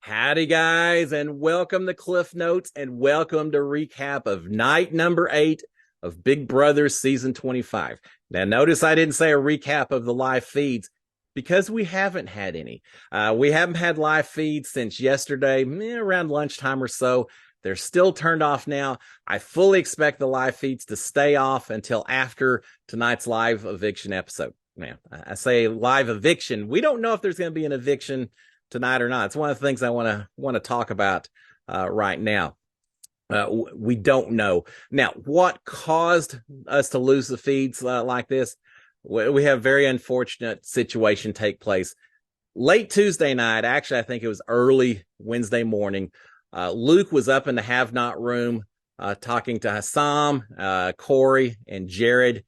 Howdy, guys, and welcome to Cliff Notes and welcome to recap of night number 8 of Big Brother Season 25. Now, notice I didn't say a recap of the live feeds because we haven't had any. We haven't had live feeds since yesterday, around lunchtime or so. They're still turned off now. I fully expect the live feeds to stay off until after tonight's live eviction episode. Now, I say live eviction. We don't know if there's going to be an eviction tonight or not. It's one of the things I want to talk about right now. We don't know. Now, what caused us to lose the feeds like this? We have a very unfortunate situation take place late Tuesday night. Actually, I think it was early Wednesday morning. Luke was up in the have not room talking to Hassam, Corey, and Jared,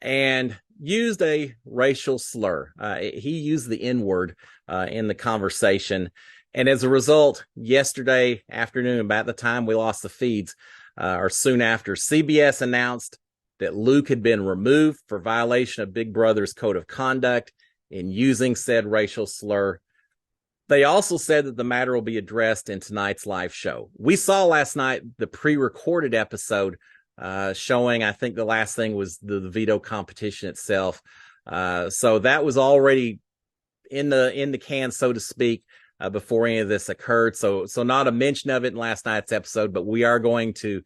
and used a racial slur. He used the N-word in the conversation. And as a result, yesterday afternoon, about the time we lost the feeds, or soon after, CBS announced that Luke had been removed for violation of Big Brother's code of conduct in using said racial slur. They also said that the matter will be addressed in tonight's live show. We saw last night the pre-recorded episode showing, I think the last thing was the veto competition itself. So that was already in the can, so to speak, before any of this occurred. So not a mention of it in last night's episode, but we are going to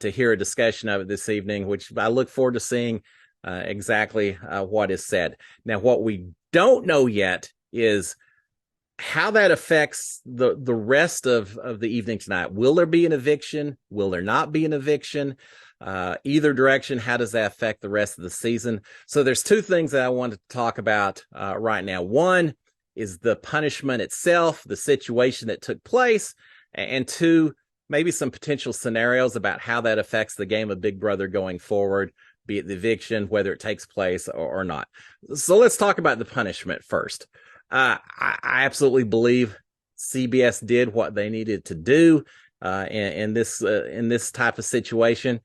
hear a discussion of it this evening, which I look forward to seeing exactly what is said. Now, what we don't know yet is how that affects the rest of the evening tonight. Will there be an eviction? Will there not be an eviction? Either direction, how does that affect the rest of the season? So there's two things that I wanted to talk about right now. One is the punishment itself, the situation that took place, and two, maybe some potential scenarios about how that affects the game of Big Brother going forward, be it the eviction, whether it takes place or not. So let's talk about the punishment first. I absolutely believe CBS did what they needed to do in this type of situation.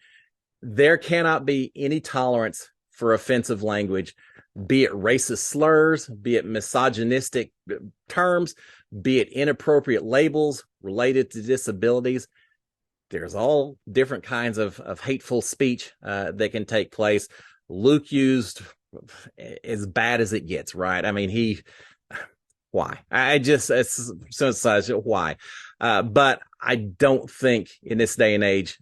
There cannot be any tolerance for offensive language, be it racist slurs, be it misogynistic terms, be it inappropriate labels related to disabilities. There's all different kinds of hateful speech that can take place. Luke used as bad as it gets, right? I mean, why? Why? But I don't think in this day and age,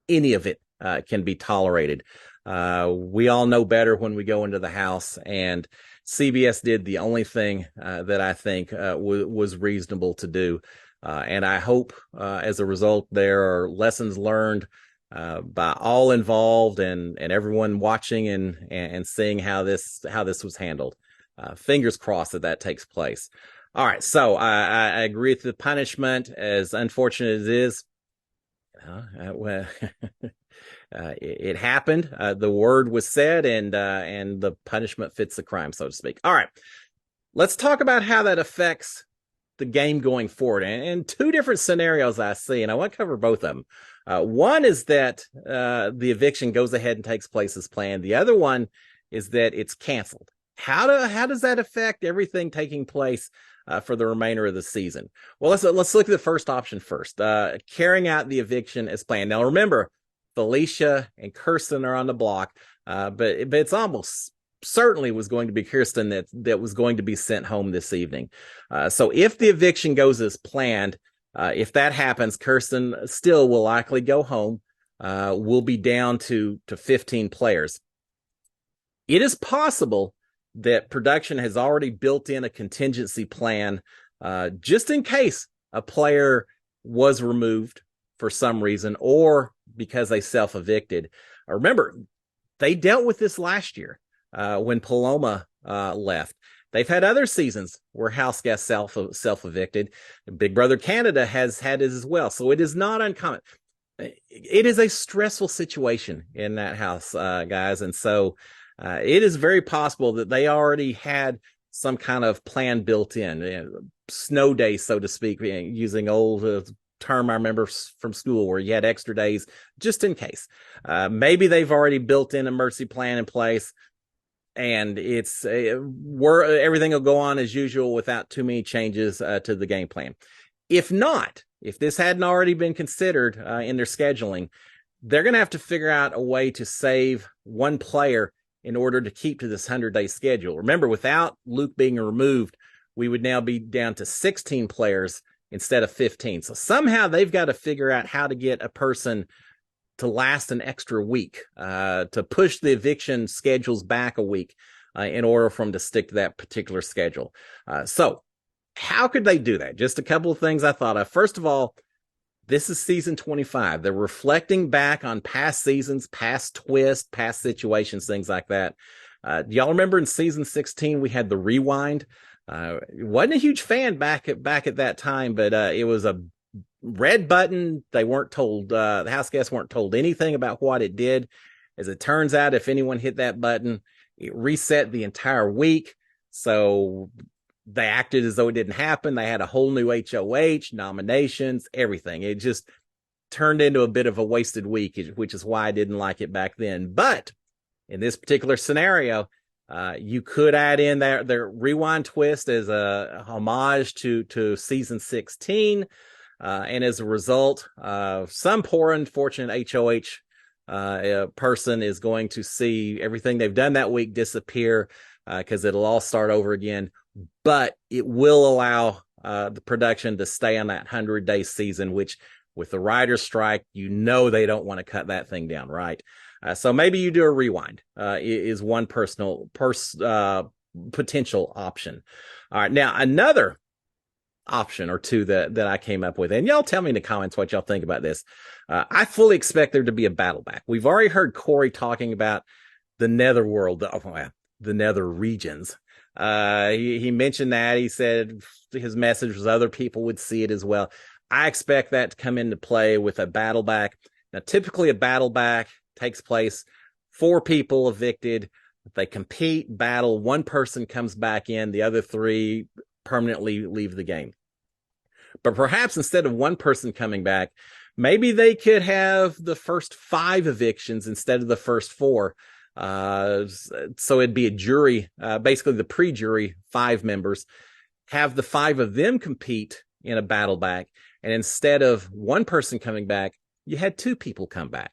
any of it can be tolerated. We all know better when we go into the house, and CBS did the only thing that I think was reasonable to do. And I hope as a result, there are lessons learned by all involved and everyone watching and seeing how this was handled. Fingers crossed that takes place. All right, so I agree with the punishment, as unfortunate as it is. It happened. The word was said, and the punishment fits the crime, so to speak. All right, let's talk about how that affects the game going forward. And two different scenarios I see, and I want to cover both of them. One is that the eviction goes ahead and takes place as planned. The other one is that it's canceled. How does that affect everything taking place for the remainder of the season? Well, let's look at the first option first. Carrying out the eviction as planned. Now, remember, Felicia and Kirsten are on the block, but it's almost certainly was going to be Kirsten that was going to be sent home this evening. So if the eviction goes as planned, if that happens, Kirsten still will likely go home. We'll be down to 15 players. It is possible that production has already built in a contingency plan just in case a player was removed for some reason or because they self-evicted. Remember, they dealt with this last year when Paloma left. They've had other seasons where house guests self-evicted. Big Brother Canada has had it as well. So it is not uncommon. It is a stressful situation in that house, guys. And so it is very possible that they already had some kind of plan built in, snow days, so to speak, using old term I remember from school where you had extra days just in case. Maybe they've already built in a mercy plan in place. and it's everything will go on as usual without too many changes to the game plan. If not, if this hadn't already been considered in their scheduling, they're going to have to figure out a way to save one player in order to keep to this 100-day schedule. Remember, without Luke being removed, we would now be down to 16 players instead of 15. So somehow they've got to figure out how to get a person to last an extra week, to push the eviction schedules back a week in order for them to stick to that particular schedule. So how could they do that? Just a couple of things I thought of. First of all, this is season 25. They're reflecting back on past seasons, past twists, past situations, things like that. Do y'all remember in season 16, we had the rewind? Wasn't a huge fan back at that time, but it was a red button. They weren't told, the house guests weren't told anything about what it did. As it turns out, if anyone hit that button, it reset the entire week. So they acted as though it didn't happen. They had a whole new HOH, nominations, everything. It just turned into a bit of a wasted week, which is why I didn't like it back then. But in this particular scenario, you could add in their rewind twist as a homage to season 16. And as a result, some poor unfortunate HOH person is going to see everything they've done that week disappear because it'll all start over again. But it will allow the production to stay on that 100-day season, which with the writer's strike, they don't want to cut that thing down, right? So maybe you do a rewind is one potential option. All right, now another option or two that I came up with, and y'all tell me in the comments what y'all think about this. I fully expect there to be a battle back. We've already heard Corey talking about the netherworld, the nether regions. He mentioned that. He said his message was other people would see it as well. I expect that to come into play with a battle back. Now, typically a battle back takes place, 4 people evicted. If they compete, battle, one person comes back in, the other 3 permanently leave the game. But perhaps instead of one person coming back, maybe they could have the first 5 evictions instead of the first 4. So it'd be a jury, basically the pre-jury, 5 members, have the 5 of them compete in a battle back. And instead of one person coming back, you had 2 people come back.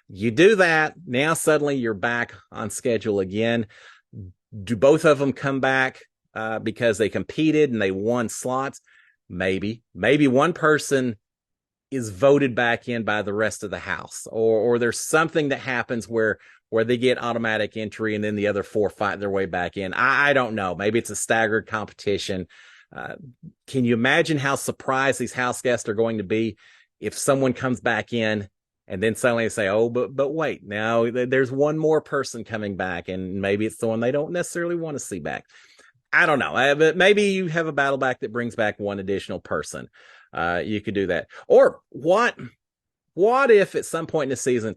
You do that, now suddenly you're back on schedule again. Do both of them come back because they competed and they won slots? Maybe one person is voted back in by the rest of the house, or there's something that happens where they get automatic entry and then the other 4 fight their way back in. I don't know. Maybe it's a staggered competition. Can you imagine how surprised these house guests are going to be if someone comes back in and then suddenly they say, oh, but wait, now there's one more person coming back and maybe it's the one they don't necessarily want to see back. I don't know, but maybe you have a battle back that brings back one additional person. You could do that. Or what if at some point in the season,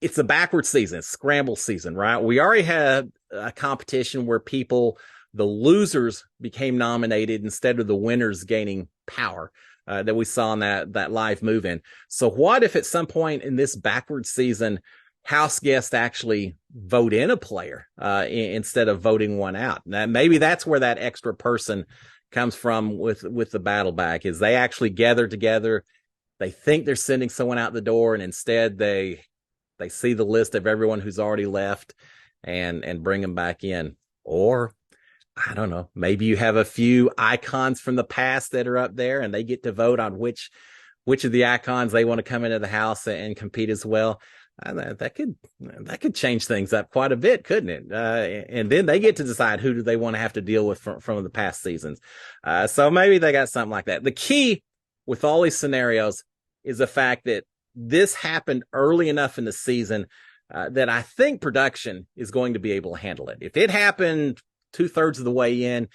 it's a backward season, it's scramble season, right? We already had a competition where the losers became nominated instead of the winners gaining power that we saw in that live move-in. So what if at some point in this backward season, house guests actually vote in a player instead of voting one out? Now, maybe that's where that extra person comes from with the battle back, is they actually gather together. They think they're sending someone out the door, and instead they see the list of everyone who's already left and bring them back in. Or I don't know, maybe you have a few icons from the past that are up there and they get to vote on which of the icons they want to come into the house and compete as well. That could change things up quite a bit, couldn't it? And then they get to decide who do they want to have to deal with from the past seasons. So maybe they got something like that. The key with all these scenarios is the fact that this happened early enough in the season that I think production is going to be able to handle it. If it happened 2/3 of the way in,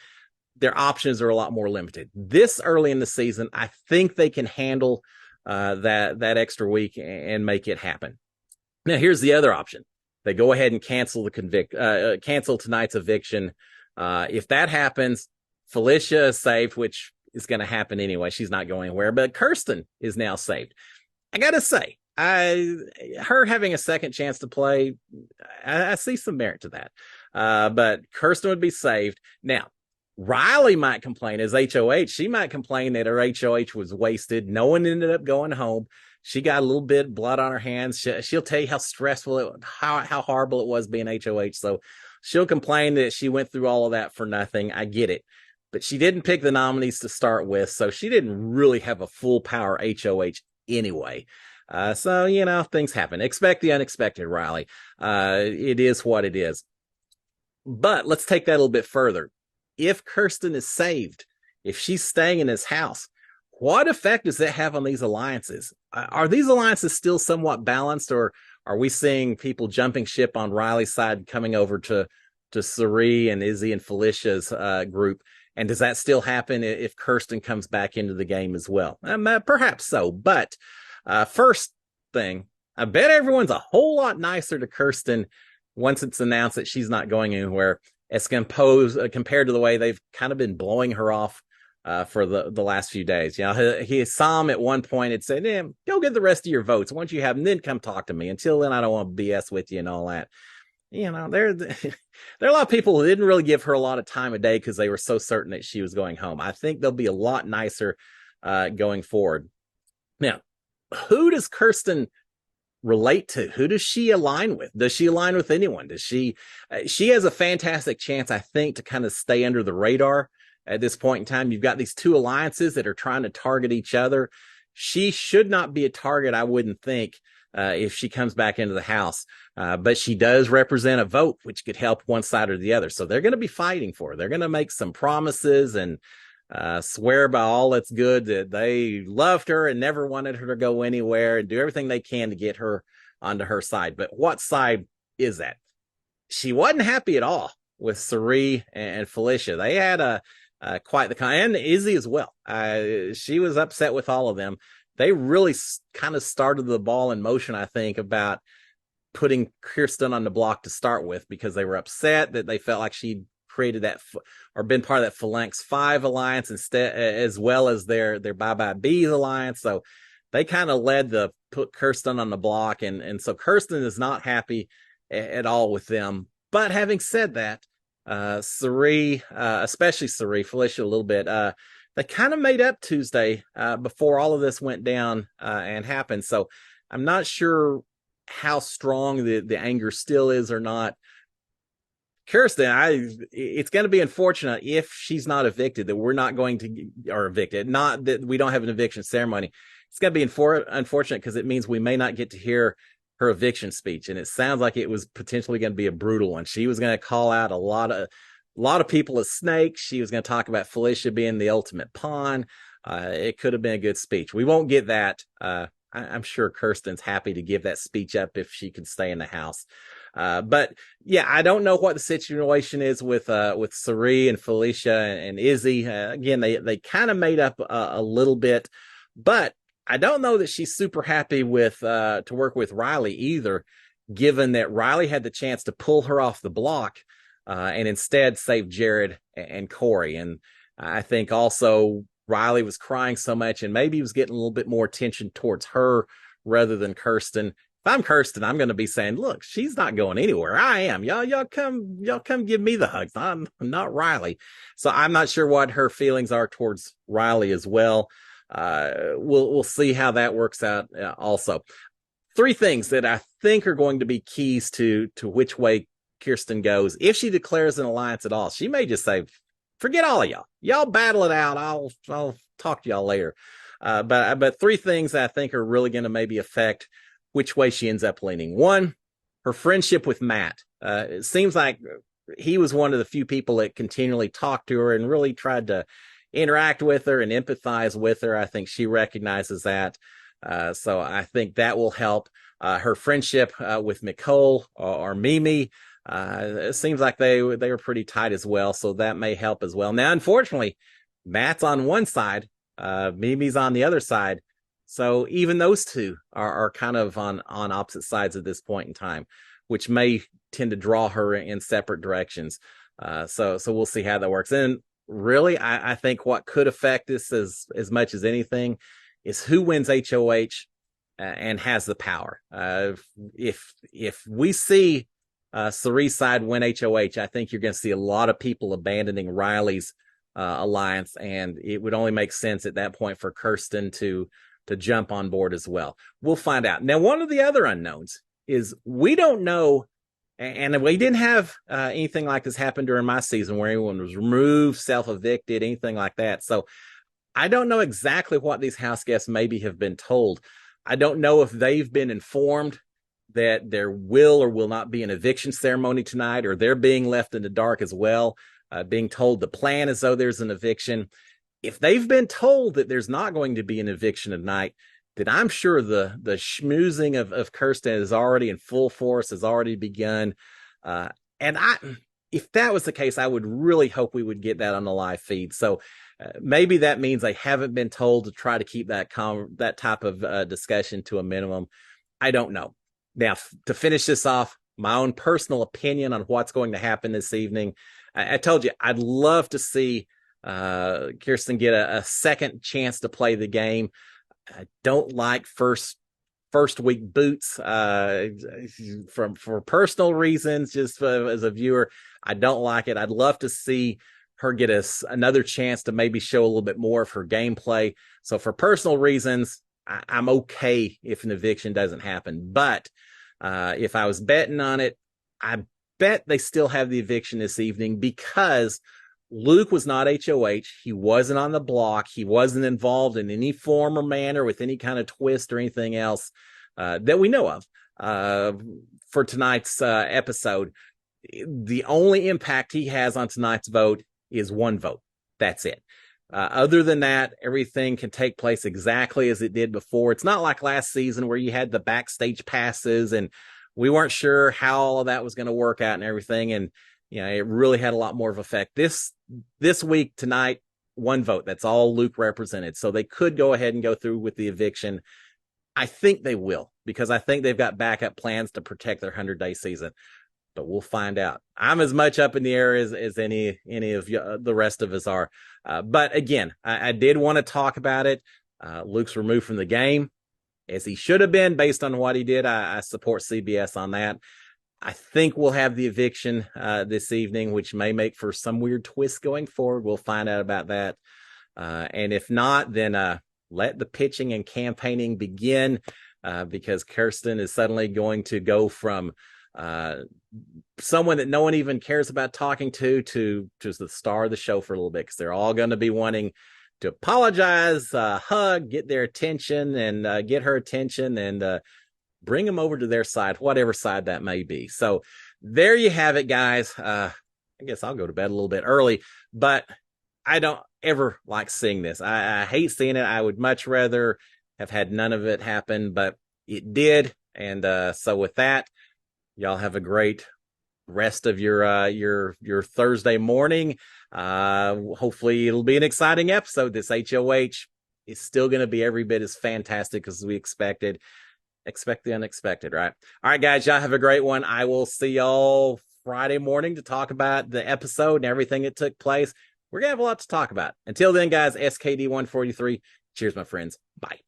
their options are a lot more limited. This early in the season, I think they can handle that extra week and make it happen. Now, here's the other option. They go ahead and cancel cancel tonight's eviction. If that happens, Felicia is saved, which is going to happen anyway. She's not going anywhere, but Kirsten is now saved. I got to say, her having a second chance to play, I see some merit to that. But Kirsten would be saved. Now, Riley might complain as HOH. She might complain that her HOH was wasted. No one ended up going home. She got a little bit of blood on her hands. She'll tell you how stressful how horrible it was being HOH. So she'll complain that she went through all of that for nothing. I get it. But she didn't pick the nominees to start with, so she didn't really have a full power HOH anyway. So, things happen. Expect the unexpected, Riley. It is what it is. But let's take that a little bit further. If Kirsten is saved, if she's staying in his house, what effect does that have on these alliances? Are these alliances still somewhat balanced, or are we seeing people jumping ship on Riley's side, coming over to Cirie and Izzy and Felicia's group? And does that still happen if Kirsten comes back into the game as well? Perhaps so. But first thing, I bet everyone's a whole lot nicer to Kirsten once it's announced that she's not going anywhere, as compared to the way they've kind of been blowing her off for the last few days. He saw him at one point and said, go get the rest of your votes. Once you have them, then come talk to me. Until then, I don't want to BS with you and all that. There are a lot of people who didn't really give her a lot of time of day because they were so certain that she was going home. I think they'll be a lot nicer going forward. Now, who does Kirsten relate to? Who does she align with? Does she align with anyone? Does she has a fantastic chance, I think, to kind of stay under the radar at this point in time. You've got these two alliances that are trying to target each other. She should not be a target, I wouldn't think, if she comes back into the house. But she does represent a vote, which could help one side or the other. So they're going to be fighting for her. They're going to make some promises and swear by all that's good that they loved her and never wanted her to go anywhere, and do everything they can to get her onto her side. But what side is that? She wasn't happy at all with Cirie and Felicia. They had quite the and Izzy as well. She was upset with all of them. They really kind of started the ball in motion, I think, about putting Kirsten on the block to start with, because they were upset that they felt like she'd created that or been part of that Phalanx 5 alliance instead, as well as their Bye Bye Bees alliance. So they kind of put Kirsten on the block. And so Kirsten is not happy at all with them. But having said that, Cirie, especially Cirie, Felicia a little bit, they kind of made up Tuesday before all of this went down and happened. So I'm not sure how strong the anger still is or not. Kirsten, it's going to be unfortunate if she's not evicted, that we're not going to, or evicted, not that we don't have an eviction ceremony. It's going to be unfortunate because it means we may not get to hear her eviction speech. And it sounds like it was potentially going to be a brutal one. She was going to call out a lot of people as snakes. She was going to talk about Felicia being the ultimate pawn. It could have been a good speech. We won't get that. I'm sure Kirsten's happy to give that speech up if she can stay in the house. But yeah, I don't know what the situation is with Cirie and Felicia and Izzy. Again, they kind of made up a little bit, but I don't know that she's super happy with to work with Riley either, given that Riley had the chance to pull her off the block and instead save Jared and Corey. And I think also Riley was crying so much, and maybe he was getting a little bit more attention towards her rather than Kirsten. If I'm Kirsten, I'm going to be saying, look, she's not going anywhere. I am. Y'all come give me the hugs. I'm not Riley. So I'm not sure what her feelings are towards Riley as well. We'll see how that works out also. 3 things that I think are going to be keys to which way Kirsten goes. If she declares an alliance at all, she may just say, forget all of y'all. Y'all battle it out. I'll talk to y'all later. But 3 things I think are really going to maybe affect which way she ends up leaning. 1, her friendship with Matt. It seems like he was one of the few people that continually talked to her and really tried to interact with her and empathize with her. I think she recognizes that. So I think that will help. Her friendship with Nicole or Mimi, it seems like they were pretty tight as well. So that may help as well. Now, unfortunately, Matt's on one side, Mimi's on the other side. So even those two are kind of on opposite sides at this point in time, which may tend to draw her in separate directions. So we'll see how that works. And really, I think what could affect this as much as anything is who wins HOH and has the power. If we see Cerise side win HOH, I think you're going to see a lot of people abandoning Riley's alliance, and it would only make sense at that point for Kirsten to jump on board as well. We'll find out. Now, one of the other unknowns is we don't know, and we didn't have anything like this happen during my season where anyone was removed, self-evicted, anything like that. So I don't know exactly what these house guests maybe have been told. I don't know if they've been informed that there will or will not be an eviction ceremony tonight, or they're being left in the dark as well, being told the plan as though there's an eviction. If they've been told that there's not going to be an eviction tonight, then I'm sure the schmoozing of Kirsten is already in full force, has already begun. If that was the case, I would really hope we would get that on the live feed. So maybe that means they haven't been told to try to keep that type of discussion to a minimum. I don't know. Now, to finish this off, my own personal opinion on what's going to happen this evening. I told you I'd love to see Kirsten get a second chance to play the game. I don't like first week boots for personal reasons, just as a viewer. I don't like it. I'd love to see her get another chance to maybe show a little bit more of her gameplay. So for personal reasons, I'm okay if an eviction doesn't happen. But if I was betting on it, I bet they still have the eviction this evening because Luke was not HOH. He wasn't on the block. He wasn't involved in any form or manner with any kind of twist or anything else that we know of for tonight's episode. The only impact he has on tonight's vote is one vote. That's it. Other than that, everything can take place exactly as it did before. It's not like last season where you had the backstage passes and we weren't sure how all of that was going to work out and everything. And, you know, it really had a lot more of effect. This week, tonight, one vote. That's all Luke represented. So they could go ahead and go through with the eviction. I think they will, because I think they've got backup plans to protect their 100-day season. But we'll find out. I'm as much up in the air as any of the rest of us are. But again, I did want to talk about it. Luke's removed from the game, as he should have been based on what he did. I support CBS on that. I think we'll have the eviction this evening, which may make for some weird twist going forward. We'll find out about that. And if not, then let the pitching and campaigning begin, because Kirsten is suddenly going to go from someone that no one even cares about talking to the star of the show for a little bit, because they're all going to be wanting to apologize, hug, get their attention, and get her attention, and bring them over to their side, whatever side that may be. So there you have it, guys. I guess I'll go to bed a little bit early, but I don't ever like seeing this. I hate seeing it. I would much rather have had none of it happen, but it did. And so with that, y'all have a great rest of your Thursday morning. Hopefully it'll be an exciting episode. This HOH is still going to be every bit as fantastic as we expected. Expect the unexpected, right? All right, guys, y'all have a great one. I will see y'all Friday morning to talk about the episode and everything that took place. We're going to have a lot to talk about. Until then, guys, SKD143. Cheers, my friends. Bye.